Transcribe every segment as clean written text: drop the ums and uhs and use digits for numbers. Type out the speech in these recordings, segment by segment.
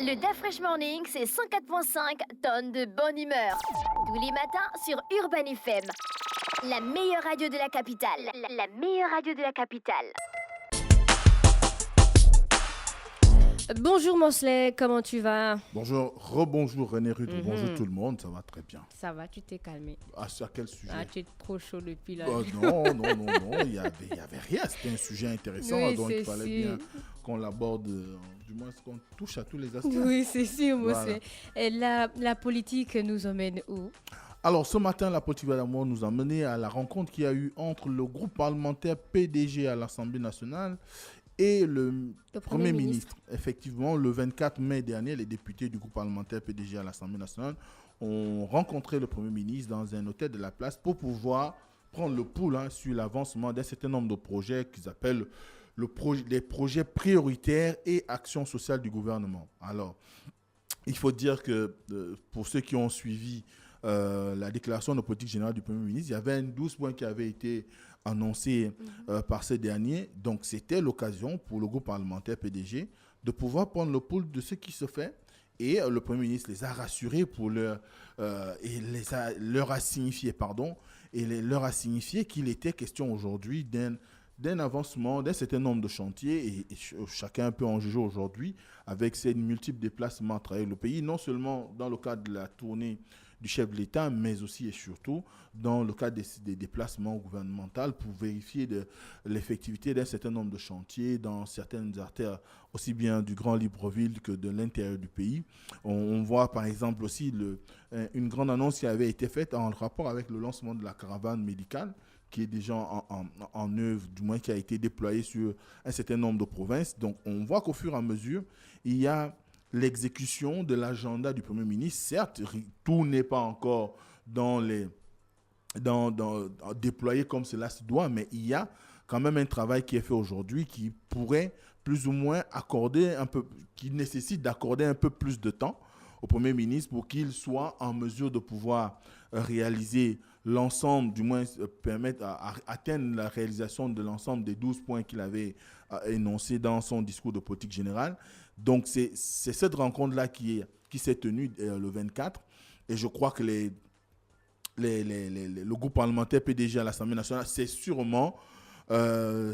Le DAF Fresh Morning, c'est 104.5 tonnes de bonne humeur. Tous les matins sur Urban FM. La meilleure radio de la capitale. La meilleure radio de la capitale. Bonjour Mosley, comment tu vas? Bonjour, rebonjour René Rude, bonjour tout le monde, ça va très bien. Ça va, tu t'es calmé. Sur quel sujet? Tu es trop chaud depuis là. Non, il y avait rien, c'était un sujet intéressant, Oui, donc il c'est fallait sûr. bien qu'on l'aborde, du moins qu'on touche à tous les aspects. Oui, c'est sûr, Mosley. Voilà. Et la politique nous emmène où? Alors ce matin, la politique d'amour nous a mené à la rencontre qu'il y a eu entre le groupe parlementaire PDG à l'Assemblée nationale et le Premier ministre. Effectivement, le 24 mai dernier, les députés du groupe parlementaire PDG à l'Assemblée nationale ont rencontré le Premier ministre dans un hôtel de la place pour pouvoir prendre le pouls sur l'avancement d'un certain nombre de projets qu'ils appellent les projets prioritaires et actions sociales du gouvernement. Alors, il faut dire que pour ceux qui ont suivi la déclaration de politique générale du Premier ministre, il y avait 12 points qui avaient été annoncés par ce dernier. Donc, c'était l'occasion pour le groupe parlementaire PDG de pouvoir prendre le pouls de ce qui se fait. Et le Premier ministre les a rassurés leur a signifié qu'il était question aujourd'hui d'un avancement, d'un certain nombre de chantiers, et chacun peut en juger aujourd'hui avec ces multiples déplacements à travers le pays, non seulement dans le cadre de la tournée du chef de l'État, mais aussi et surtout dans le cadre des déplacements gouvernementaux pour vérifier l'effectivité d'un certain nombre de chantiers dans certaines artères, aussi bien du Grand Libreville que de l'intérieur du pays. On voit par exemple aussi une grande annonce qui avait été faite en rapport avec le lancement de la caravane médicale, qui est déjà en œuvre, du moins qui a été déployée sur un certain nombre de provinces. Donc on voit qu'au fur et à mesure, il y a l'exécution de l'agenda du Premier ministre. Certes, tout n'est pas encore déployé comme cela se doit, mais il y a quand même un travail qui est fait aujourd'hui qui pourrait plus ou moins qui nécessite d'accorder un peu plus de temps au Premier ministre pour qu'il soit en mesure de pouvoir réaliser l'ensemble, du moins permettre à atteindre la réalisation de l'ensemble des 12 points qu'il avait énoncés dans son discours de politique générale. Donc c'est cette rencontre-là qui s'est tenue le 24, et je crois que le groupe parlementaire PDG à l'Assemblée nationale s'est sûrement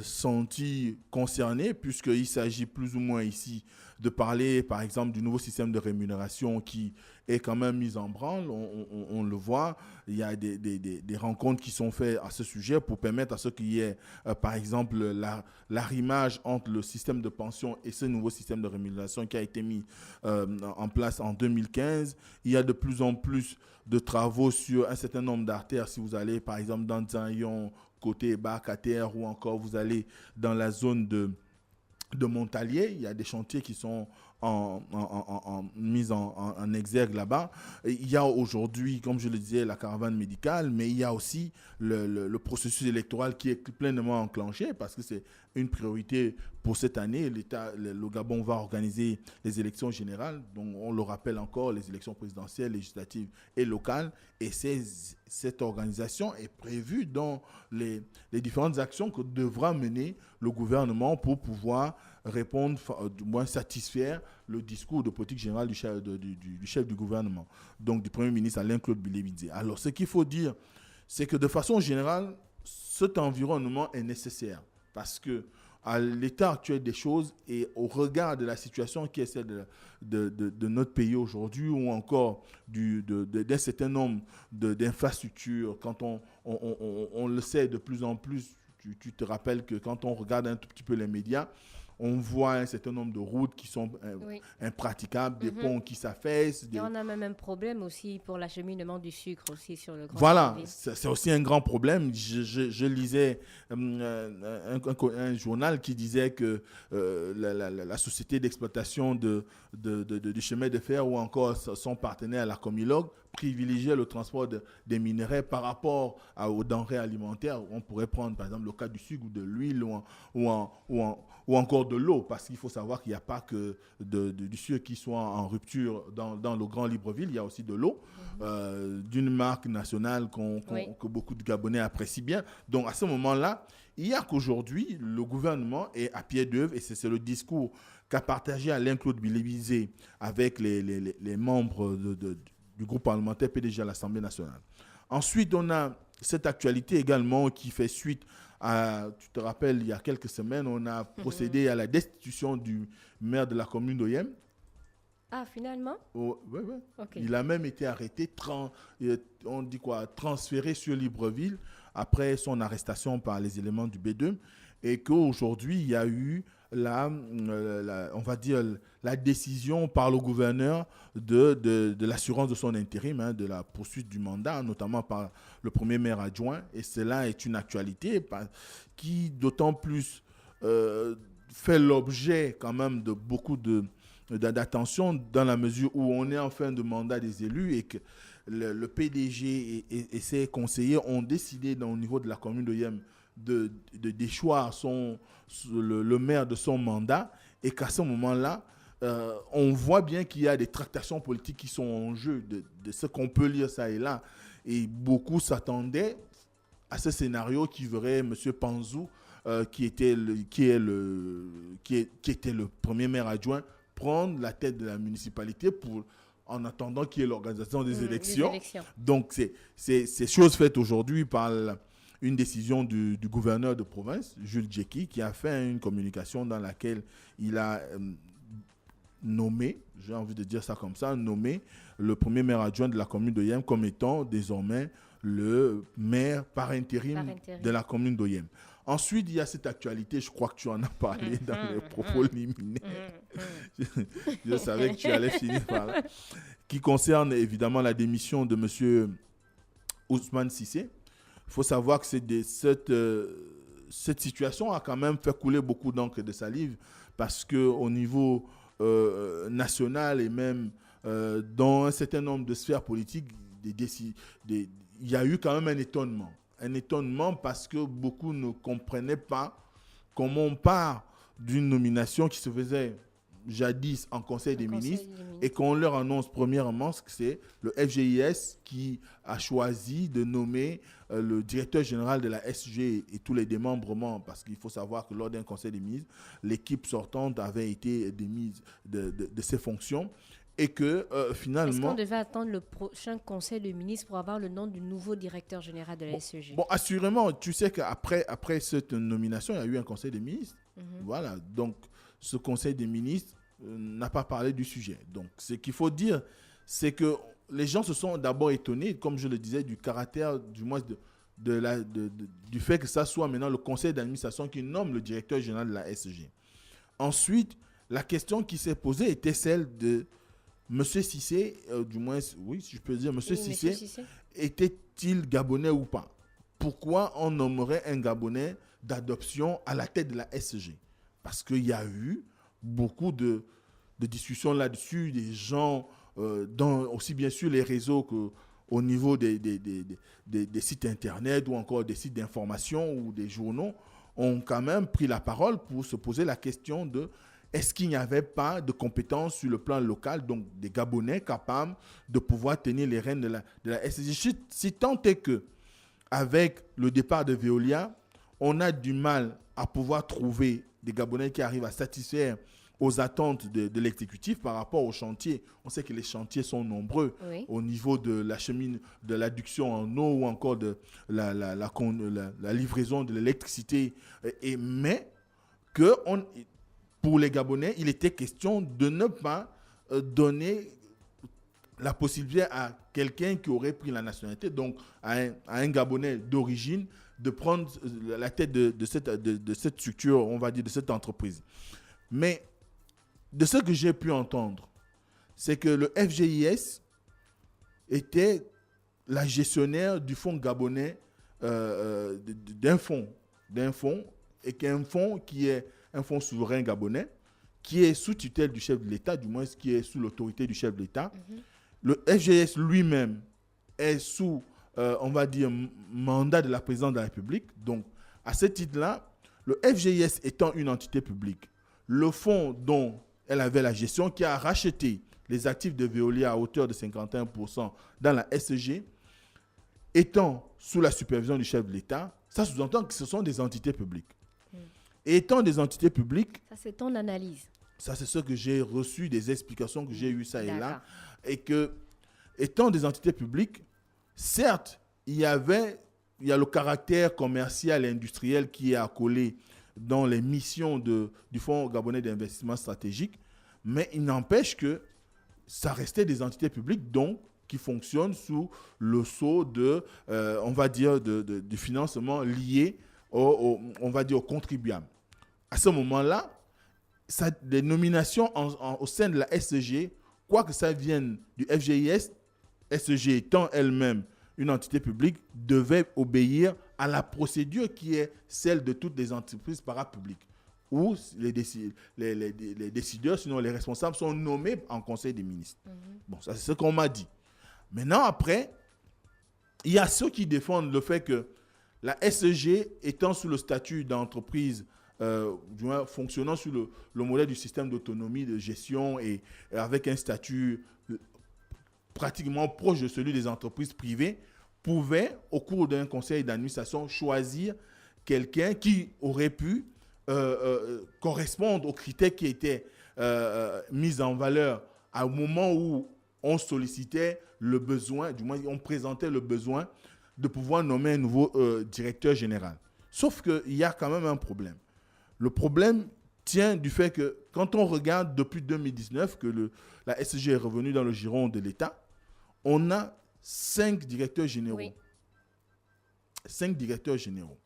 senti concerné, puisqu'il s'agit plus ou moins ici de parler par exemple du nouveau système de rémunération qui est quand même mis en branle. On le voit, il y a des rencontres qui sont faites à ce sujet pour permettre à ce qu'il y ait par exemple l'arrimage entre le système de pension et ce nouveau système de rémunération qui a été mis en place en 2015. Il y a de plus en plus de travaux sur un certain nombre d'artères. Si vous allez par exemple dans Zayon, côté Bakater, ou encore vous allez dans la zone de Montalier, il y a des chantiers qui sont mis en exergue là-bas. Il y a aujourd'hui, comme je le disais, la caravane médicale, mais il y a aussi le processus électoral qui est pleinement enclenché parce que c'est une priorité pour cette année. Le Gabon va organiser les élections générales, donc on le rappelle encore, les élections présidentielles, législatives et locales, et cette organisation est prévue dans les différentes actions que devra mener le gouvernement pour pouvoir répondre, du moins satisfaire le discours de politique générale du chef du gouvernement, donc du Premier ministre Alain-Claude Bilévidze. Alors, ce qu'il faut dire, c'est que de façon générale, cet environnement est nécessaire parce que à l'état actuel des choses et au regard de la situation qui est celle de notre pays aujourd'hui, ou encore d'un certain nombre d'infrastructures, quand on le sait de plus en plus, tu te rappelles que quand on regarde un tout petit peu les médias, on voit un certain nombre de routes qui sont impraticables, des ponts qui s'affaissent. Et on a même un problème aussi pour l'acheminement du sucre aussi sur le Grand Voilà, Libreville. c'est aussi un grand problème. Je lisais un journal qui disait que la société d'exploitation du chemin de fer, ou encore son partenaire, la Comilog, privilégiait le transport des minerais par rapport aux denrées alimentaires. On pourrait prendre par exemple le cas du sucre ou de l'huile ou encore de l'eau, parce qu'il faut savoir qu'il n'y a pas que du sucre qui soit en rupture dans le Grand Libreville, il y a aussi de l'eau d'une marque nationale que beaucoup de Gabonais apprécient bien. Donc à ce moment-là, il y a qu'aujourd'hui, le gouvernement est à pied d'œuvre, et c'est le discours qu'a partagé Alain-Claude Bilibizé avec les membres du groupe parlementaire PDG à l'Assemblée nationale. Ensuite, on a cette actualité également qui fait suite à, tu te rappelles, il y a quelques semaines, on a procédé à la destitution du maire de la commune d'Oyem. Ah, finalement? Oh, ouais. Okay. Il a même été arrêté, transféré sur Libreville après son arrestation par les éléments du B2, et qu'aujourd'hui, il y a eu on va dire, la décision par le gouverneur de l'assurance de son intérim, de la poursuite du mandat, notamment par le premier maire adjoint. Et cela est une actualité qui, d'autant plus, fait l'objet quand même de beaucoup d'attention dans la mesure où on est en fin de mandat des élus et que le PDG et ses conseillers ont décidé au niveau de la commune de Yem de déchoir le maire de son mandat, et qu'à ce moment-là, on voit bien qu'il y a des tractations politiques qui sont en jeu, de ce qu'on peut lire ça et là. Et beaucoup s'attendaient à ce scénario qui verrait M. Panzou, qui était le premier maire adjoint, prendre la tête de la municipalité en attendant qu'il y ait l'organisation des élections. Donc, c'est chose faite aujourd'hui par une décision du gouverneur de province, Jules Djeki, qui a fait une communication dans laquelle il a nommé, j'ai envie de dire ça comme ça, nommé le premier maire adjoint de la commune d'Oyem comme étant désormais le maire par intérim de la commune d'Oyem. Ensuite, il y a cette actualité, je crois que tu en as parlé dans les propos liminaires. Je savais que tu allais finir par là. Qui concerne évidemment la démission de M. Ousmane Cissé. Il faut savoir que cette situation a quand même fait couler beaucoup d'encre et de salive, parce qu'au niveau national et même dans un certain nombre de sphères politiques, il y a eu quand même un étonnement. Un étonnement parce que beaucoup ne comprenaient pas comment on part d'une nomination qui se faisait jadis en Conseil des ministres et qu'on leur annonce premièrement que c'est le FGIS qui a choisi de nommer le directeur général de la SG et tous les démembrements, parce qu'il faut savoir que lors d'un Conseil des ministres, l'équipe sortante avait été démise de ses fonctions. Et que finalement... Est-ce qu'on devait attendre le prochain conseil de ministres pour avoir le nom du nouveau directeur général de la SEG? Bon, assurément, tu sais qu'après cette nomination, il y a eu un conseil des ministres. Voilà, donc ce conseil des ministres n'a pas parlé du sujet. Donc, ce qu'il faut dire, c'est que les gens se sont d'abord étonnés, comme je le disais, du caractère, du moins du fait que ça soit maintenant le conseil d'administration qui nomme le directeur général de la SEG. Ensuite, la question qui s'est posée était celle de M. Cissé, du moins, oui, si je peux dire, M. Cissé, était-il Gabonais ou pas? Pourquoi on nommerait un Gabonais d'adoption à la tête de la SG? Parce qu'il y a eu beaucoup de discussions là-dessus, des gens, aussi bien sur les réseaux qu'au niveau des sites internet ou encore des sites d'information ou des journaux, ont quand même pris la parole pour se poser la question de est-ce qu'il n'y avait pas de compétences sur le plan local, donc des Gabonais capables de pouvoir tenir les rênes de la SG? Si tant est que, avec le départ de Veolia, on a du mal à pouvoir trouver des Gabonais qui arrivent à satisfaire aux attentes de l'exécutif par rapport aux chantiers. On sait que les chantiers sont nombreux au niveau de la chemine, de l'adduction en eau ou encore de la livraison de l'électricité. Mais que pour les Gabonais, il était question de ne pas donner la possibilité à quelqu'un qui aurait pris la nationalité, donc à un Gabonais d'origine, de prendre la tête de cette structure, on va dire, de cette entreprise. Mais de ce que j'ai pu entendre, c'est que le FGIS était la gestionnaire du fonds gabonais, d'un fonds, et qu'un fonds qui est un fonds souverain gabonais, qui est sous tutelle du chef de l'État, du moins qui est sous l'autorité du chef de l'État. Le FGIS lui-même est sous, on va dire, mandat de la présidente de la République. Donc, à ce titre-là, le FGIS étant une entité publique, le fonds dont elle avait la gestion, qui a racheté les actifs de Veolia à hauteur de 51% dans la SEG, étant sous la supervision du chef de l'État, ça sous-entend que ce sont des entités publiques. Et étant des entités publiques... Ça, c'est ton analyse. Ça, c'est ce que j'ai reçu, des explications que j'ai eues ça et là. D'accord. Et que, étant des entités publiques, certes, il y a le caractère commercial et industriel qui est accolé dans les missions du Fonds gabonais d'investissement stratégique, mais il n'empêche que ça restait des entités publiques, donc, qui fonctionnent sous le sceau on va dire, de financement lié on va dire, aux contribuables. À ce moment-là, les nominations au sein de la SEG, quoi que ça vienne du FGIS, SEG étant elle-même une entité publique, devait obéir à la procédure qui est celle de toutes les entreprises parapubliques, où les décideurs, sinon les responsables, sont nommés en conseil des ministres. Bon, ça c'est ce qu'on m'a dit. Maintenant, après, il y a ceux qui défendent le fait que la SEG étant sous le statut d'entreprise, du moins fonctionnant sur le modèle du système d'autonomie de gestion et avec un statut pratiquement proche de celui des entreprises privées, pouvait, au cours d'un conseil d'administration, choisir quelqu'un qui aurait pu correspondre aux critères qui étaient mis en valeur au moment où on sollicitait le besoin, du moins on présentait le besoin de pouvoir nommer un nouveau directeur général. Sauf qu'il y a quand même un problème. Le problème tient du fait que quand on regarde depuis 2019 que la SG est revenue dans le giron de l'État, on a 5 directeurs généraux. Oui. 5 directeurs généraux.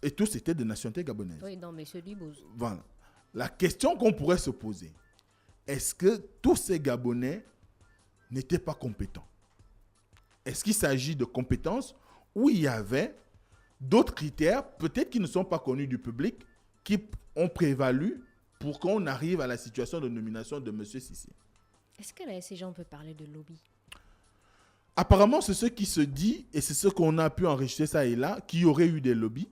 Et tous étaient de nationalité gabonaise. Oui, non, M. Libouz. Voilà. La question qu'on pourrait se poser, est-ce que tous ces Gabonais n'étaient pas compétents? Est-ce qu'il s'agit de compétences ou il y avait d'autres critères, peut-être qui ne sont pas connus du public, qui ont prévalu pour qu'on arrive à la situation de nomination de M. Cissé? Est-ce que la SCG, on peut parler de lobby? Apparemment, c'est ce qui se dit, et c'est ce qu'on a pu enregistrer ça et là, qu'il y aurait eu des lobbies,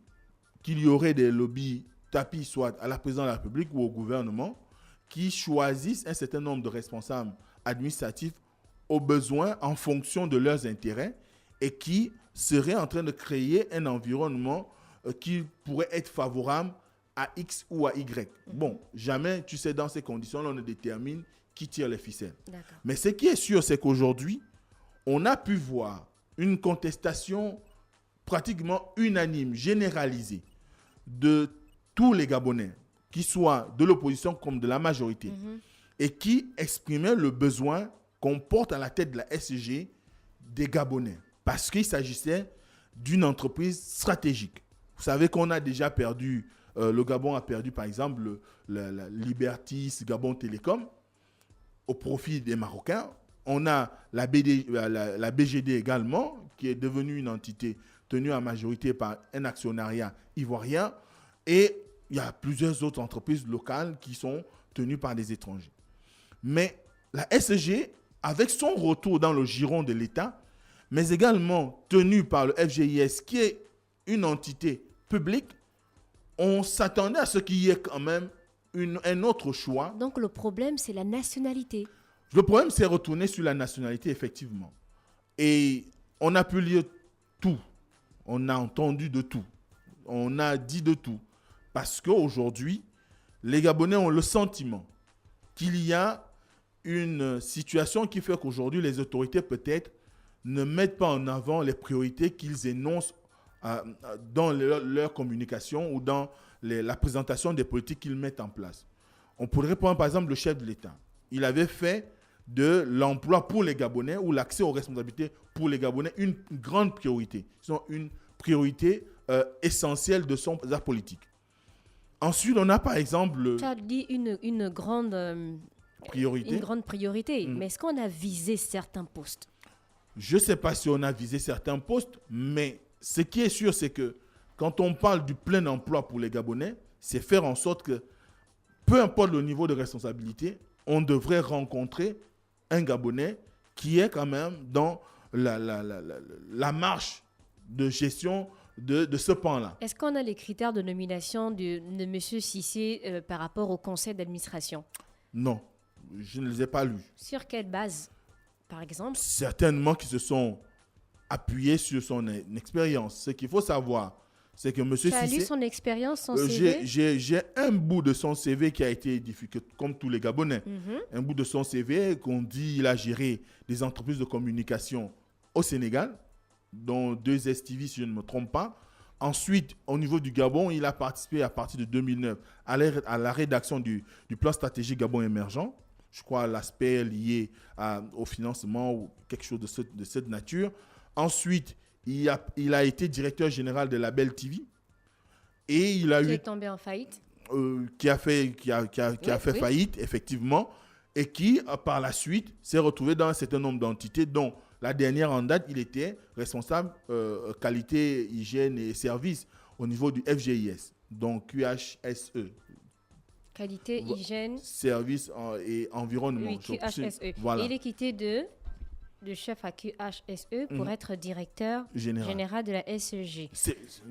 qu'il y aurait des lobbies tapis, soit à la présidence de la République ou au gouvernement, qui choisissent un certain nombre de responsables administratifs au besoin en fonction de leurs intérêts et qui seraient en train de créer un environnement qui pourrait être favorable à X ou à Y. Bon, jamais, tu sais, dans ces conditions-là, on ne détermine qui tire les ficelles. D'accord. Mais ce qui est sûr, c'est qu'aujourd'hui, on a pu voir une contestation pratiquement unanime, généralisée, de tous les Gabonais, qui soient de l'opposition comme de la majorité, et qui exprimaient le besoin qu'on porte à la tête de la SG des Gabonais, parce qu'il s'agissait d'une entreprise stratégique. Vous savez qu'on a déjà perdu, le Gabon a perdu par exemple la Libertis Gabon Télécom au profit des Marocains. On a la BGD également, qui est devenue une entité tenue en majorité par un actionnariat ivoirien. Et il y a plusieurs autres entreprises locales qui sont tenues par des étrangers. Mais la SG, avec son retour dans le giron de l'État, mais également tenue par le FGIS, qui est une entité publique, on s'attendait à ce qu'il y ait quand même un autre choix. Donc le problème, c'est la nationalité. Le problème, c'est retourner sur la nationalité, effectivement. Et on a pu lire tout. On a entendu de tout. On a dit de tout. Parce qu'aujourd'hui, les Gabonais ont le sentiment qu'il y a une situation qui fait qu'aujourd'hui, les autorités, peut-être, ne mettent pas en avant les priorités qu'ils énoncent dans leur communication ou dans la présentation des politiques qu'ils mettent en place. On pourrait prendre, par exemple, le chef de l'État. Il avait fait de l'emploi pour les Gabonais ou l'accès aux responsabilités pour les Gabonais une grande priorité. C'est une priorité essentielle de son politique. Ensuite, on a par exemple... Tu as dit une grande priorité. Une grande priorité. Mais est-ce qu'on a visé certains postes? Je ne sais pas si on a visé certains postes, mais ce qui est sûr, c'est que quand on parle du plein emploi pour les Gabonais, c'est faire en sorte que, peu importe le niveau de responsabilité, on devrait rencontrer un Gabonais qui est quand même dans la marche de gestion de ce pan-là. Est-ce qu'on a les critères de nomination de M. Cissé par rapport au conseil d'administration? Non, je ne les ai pas lus. Sur quelle base, par exemple? Certainement qui se sont appuyés sur son expérience. Ce qu'il faut savoir, C'est que M. Tu as Cissé... lu son expérience, son CV? J'ai un bout de son CV qui a été édifié, comme tous les Gabonais. Un bout de son CV qu'on dit il a géré des entreprises de communication au Sénégal, dont 2STV, si je ne me trompe pas. Ensuite, au niveau du Gabon, il a participé à partir de 2009 à la rédaction du plan stratégique Gabon émergent. Je crois l'aspect lié au financement ou quelque chose de cette nature. Ensuite, il a été directeur général de Label TV. Et il a Qui est tombé en faillite. Qui a fait faillite, effectivement. Et qui, par la suite, s'est retrouvé dans un certain nombre d'entités, dont la dernière en date, il était responsable qualité, hygiène et services au niveau du FGIS, donc QHSE. Qualité, hygiène. Services et environnement. Oui, QHSE. Voilà. Il est quitté de chef à QHSE pour être directeur général de la SEG.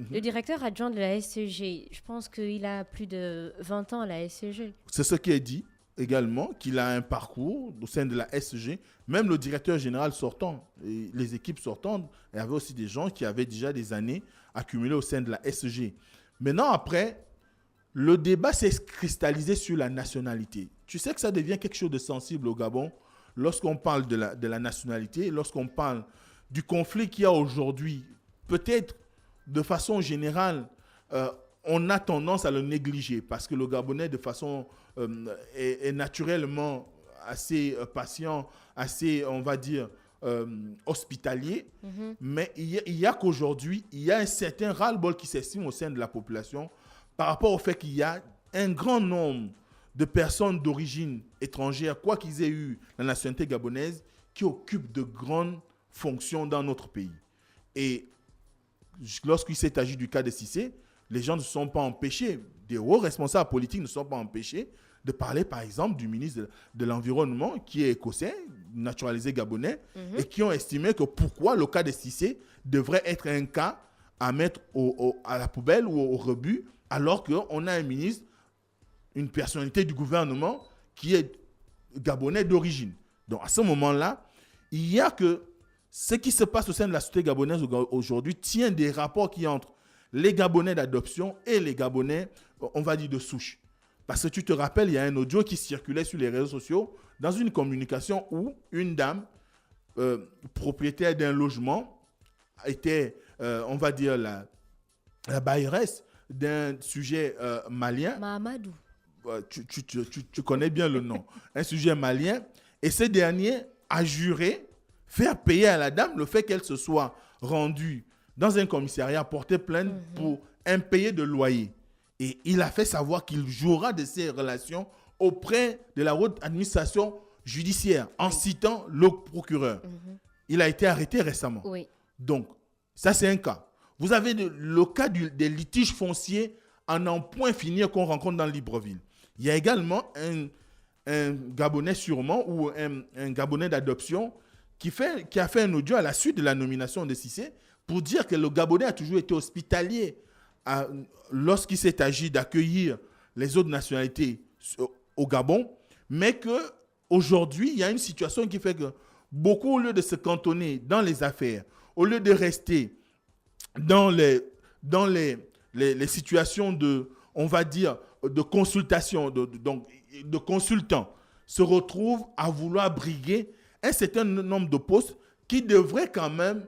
Le directeur adjoint de la SEG, je pense qu'il a plus de 20 ans à la SEG. C'est ce qui est dit également, qu'il a un parcours au sein de la SEG. Même le directeur général sortant, et les équipes sortantes, il y avait aussi des gens qui avaient déjà des années accumulées au sein de la SEG. Maintenant, après, le débat s'est cristallisé sur la nationalité. Tu sais que ça devient quelque chose de sensible au Gabon lorsqu'on parle de la nationalité, lorsqu'on parle du conflit qu'il y a aujourd'hui. Peut-être de façon générale, on a tendance à le négliger parce que le Gabonais, de façon est naturellement assez patient, assez, on va dire, hospitalier. Mais il y a qu'aujourd'hui, il y a un certain ras-le-bol qui s'estime au sein de la population par rapport au fait qu'il y a un grand nombre de personnes d'origine étrangère, quoi qu'ils aient eu la nationalité gabonaise, qui occupent de grandes fonctions dans notre pays. Et lorsqu'il s'est agi du cas de Cissé, les gens ne se sont pas empêchés, des hauts responsables politiques ne se sont pas empêchés de parler, par exemple, du ministre de l'Environnement, qui est écossais, naturalisé gabonais, et qui ont estimé que pourquoi le cas de Cissé devrait être un cas à mettre à la poubelle ou au rebut, alors qu'on a un ministre, une personnalité du gouvernement qui est gabonais d'origine. Donc, à ce moment-là, il y a que ce qui se passe au sein de la société gabonaise aujourd'hui tient des rapports qui entre les Gabonais d'adoption et les Gabonais, on va dire, de souche. Parce que tu te rappelles, il y a un audio qui circulait sur les réseaux sociaux dans une communication où une dame, propriétaire d'un logement, était, on va dire, la bailleresse d'un sujet malien. Mahamadou. Tu connais bien le nom. Un sujet malien. Et ce dernier a juré faire payer à la dame le fait qu'elle se soit rendue dans un commissariat, porter plainte pour impayé de loyer. Et il a fait savoir qu'il jouera de ces relations auprès de la haute administration judiciaire en citant le procureur. Il a été arrêté récemment. Oui. Donc, ça c'est un cas. Vous avez le cas des litiges fonciers à n'en point finir qu'on rencontre dans Libreville. Il y a également un Gabonais sûrement ou un Gabonais d'adoption qui a fait un audio à la suite de la nomination de Cissé pour dire que le Gabonais a toujours été hospitalier lorsqu'il s'est agi d'accueillir les autres nationalités au Gabon, mais qu'aujourd'hui, il y a une situation qui fait que beaucoup, au lieu de se cantonner dans les affaires, au lieu de rester dans les situations de, on va dire, de consultation, de consultants, se retrouvent à vouloir briguer un certain nombre de postes qui devraient quand même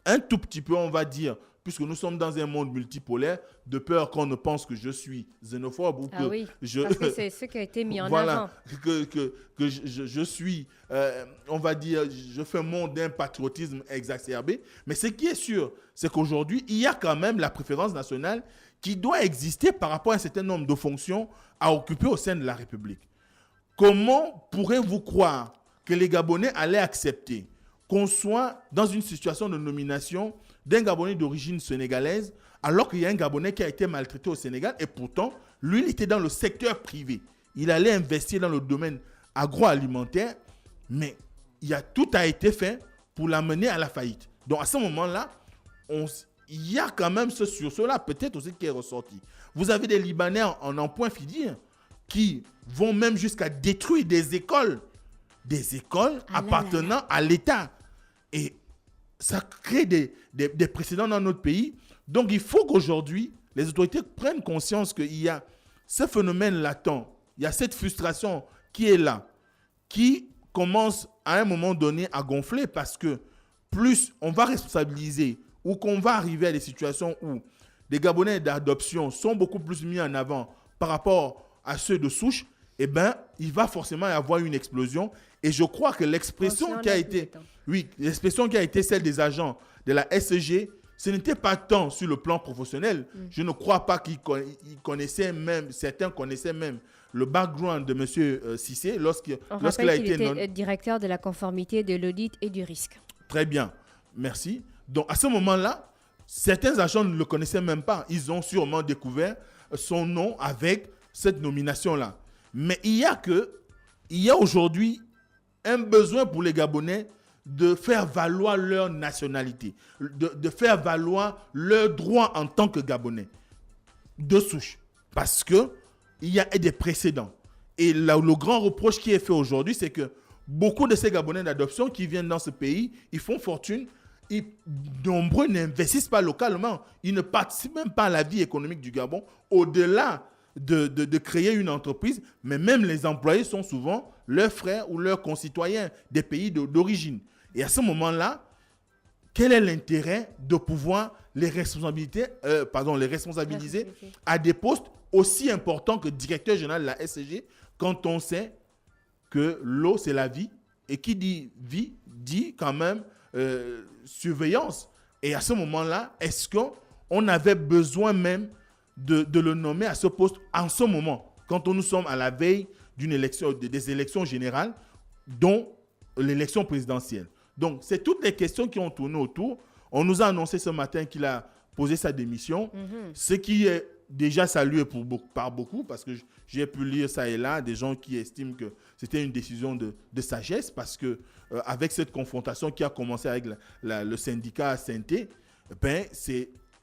un tout petit peu, on va dire, puisque nous sommes dans un monde multipolaire, de peur qu'on ne pense que je suis xénophobe ou que oui, parce que c'est ce qui a été mis en voilà, avant. que je suis, on va dire, je fais mon d'un patriotisme exacerbé. Mais ce qui est sûr, c'est qu'aujourd'hui, il y a quand même la préférence nationale qui doit exister par rapport à un certain nombre de fonctions à occuper au sein de la République. Comment pourrez-vous croire que les Gabonais allaient accepter qu'on soit dans une situation de nomination d'un Gabonais d'origine sénégalaise, alors qu'il y a un Gabonais qui a été maltraité au Sénégal, et pourtant, lui, il était dans le secteur privé. Il allait investir dans le domaine agroalimentaire, mais tout a été fait pour l'amener à la faillite. Donc, à ce moment-là, il y a quand même ce sursaut-là, peut-être aussi qui est ressorti. Vous avez des Libanais en point finir qui vont même jusqu'à détruire des écoles appartenant à l'État. Et ça crée des précédents dans notre pays. Donc, il faut qu'aujourd'hui, les autorités prennent conscience qu'il y a ce phénomène latent, il y a cette frustration qui est là, qui commence à un moment donné à gonfler parce que plus on va responsabiliser ou qu'on va arriver à des situations où les Gabonais d'adoption sont beaucoup plus mis en avant par rapport à ceux de souche, eh bien, il va forcément y avoir une explosion. Et je crois que l'expression qui a été celle des agents de la SG, ce n'était pas tant sur le plan professionnel. Je ne crois pas qu'ils connaissaient même, certains connaissaient même le background de M. Cissé lorsqu'il a été était directeur de la conformité, de l'audit et du risque. Très bien, merci. Donc à ce moment-là, certains agents ne le connaissaient même pas. Ils ont sûrement découvert son nom avec cette nomination-là. Mais il y a aujourd'hui un besoin pour les Gabonais de faire valoir leur nationalité, de faire valoir leurs droits en tant que Gabonais de souche. Parce qu'il y a des précédents. Et là, le grand reproche qui est fait aujourd'hui, c'est que beaucoup de ces Gabonais d'adoption qui viennent dans ce pays, ils font fortune. Nombreux n'investissent pas localement. Ils ne participent même pas à la vie économique du Gabon. Au-delà de créer une entreprise, mais même les employés sont souvent leurs frères ou leurs concitoyens des pays d'origine. Et à ce moment-là, quel est l'intérêt de pouvoir les responsabiliser à des postes aussi importants que directeur général de la SCG quand on sait que l'eau, c'est la vie, et qui dit vie, dit quand même surveillance. Et à ce moment-là, est-ce qu'on avait besoin même de le nommer à ce poste en ce moment, quand nous sommes à la veille des élections générales, dont l'élection présidentielle? Donc, c'est toutes les questions qui ont tourné autour. On nous a annoncé ce matin qu'il a posé sa démission, ce qui est déjà salué par beaucoup, parce que j'ai pu lire ça et là, des gens qui estiment que c'était une décision de sagesse, parce que avec cette confrontation qui a commencé avec le syndicat Synthé,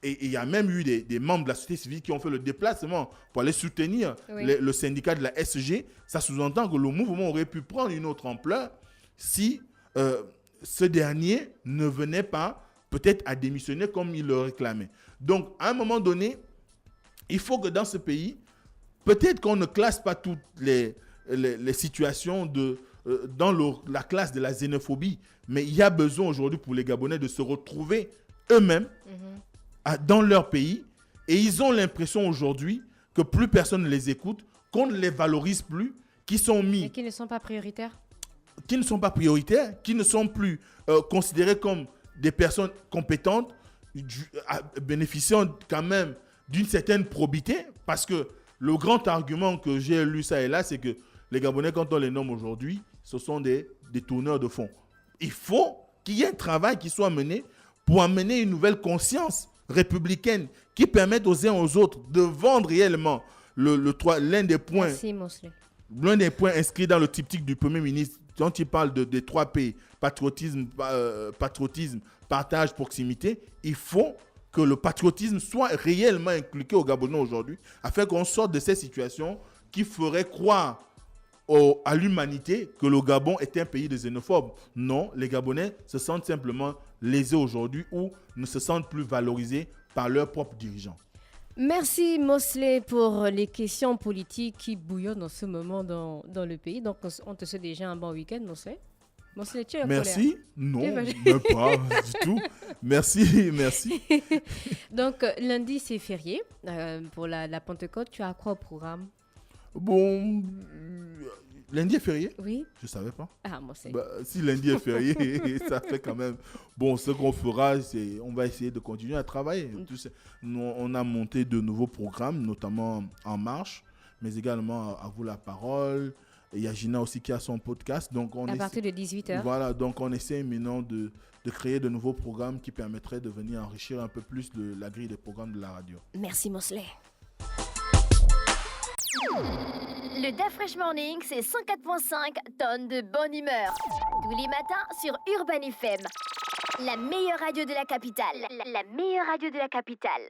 et il y a même eu des membres de la société civile qui ont fait le déplacement pour aller soutenir le syndicat de la SG. Ça sous-entend que le mouvement aurait pu prendre une autre ampleur si ce dernier ne venait pas peut-être à démissionner comme il le réclamait. Donc, à un moment donné, il faut que dans ce pays, peut-être qu'on ne classe pas toutes les situations dans la classe de la xénophobie, mais il y a besoin aujourd'hui pour les Gabonais de se retrouver eux-mêmes dans leur pays, et ils ont l'impression aujourd'hui que plus personne ne les écoute, qu'on ne les valorise plus, qui sont mis... Et qui ne sont pas prioritaires. Qui ne sont pas prioritaires, qui ne sont plus considérés comme des personnes compétentes, bénéficiant quand même d'une certaine probité, parce que le grand argument que j'ai lu ça et là, c'est que les Gabonais, quand on les nomme aujourd'hui, ce sont des tourneurs de fonds. Il faut qu'il y ait un travail qui soit mené pour amener une nouvelle conscience républicaine qui permette aux uns aux autres de vendre réellement l'un des points. Merci, Mosley. L'un des points inscrits dans le triptyque du Premier ministre, quand il parle des 3 P, patriotisme, partage, proximité, il faut que le patriotisme soit réellement inculqué aux Gabonais aujourd'hui, afin qu'on sorte de ces situations qui feraient croire à l'humanité que le Gabon est un pays de xénophobes. Non, les Gabonais se sentent simplement lésés aujourd'hui ou ne se sentent plus valorisés par leurs propres dirigeants. Merci Mosley pour les questions politiques qui bouillonnent en ce moment dans le pays. Donc on te souhaite déjà un bon week-end, Mosley. Mosley, tu es en Merci. colère? Non, même pas du tout. Merci. Donc lundi c'est férié pour la Pentecôte. Tu as quoi au programme? Bon, lundi est férié? Oui. Je ne savais pas. Ah, moi c'est... si lundi est férié, ça fait quand même... Bon, ce qu'on fera, c'est on va essayer de continuer à travailler. Nous, on a monté de nouveaux programmes, notamment En Marche, mais également À vous la parole. Il y a Gina aussi qui a son podcast. Donc à partir de 18h. Voilà, donc on essaie maintenant de créer de nouveaux programmes qui permettraient de venir enrichir un peu plus la grille des programmes de la radio. Merci Mosley. Le DAF Fresh Morning, c'est 104.5 tonnes de bonne humeur. Tous les matins sur Urban FM. La meilleure radio de la capitale. La meilleure radio de la capitale.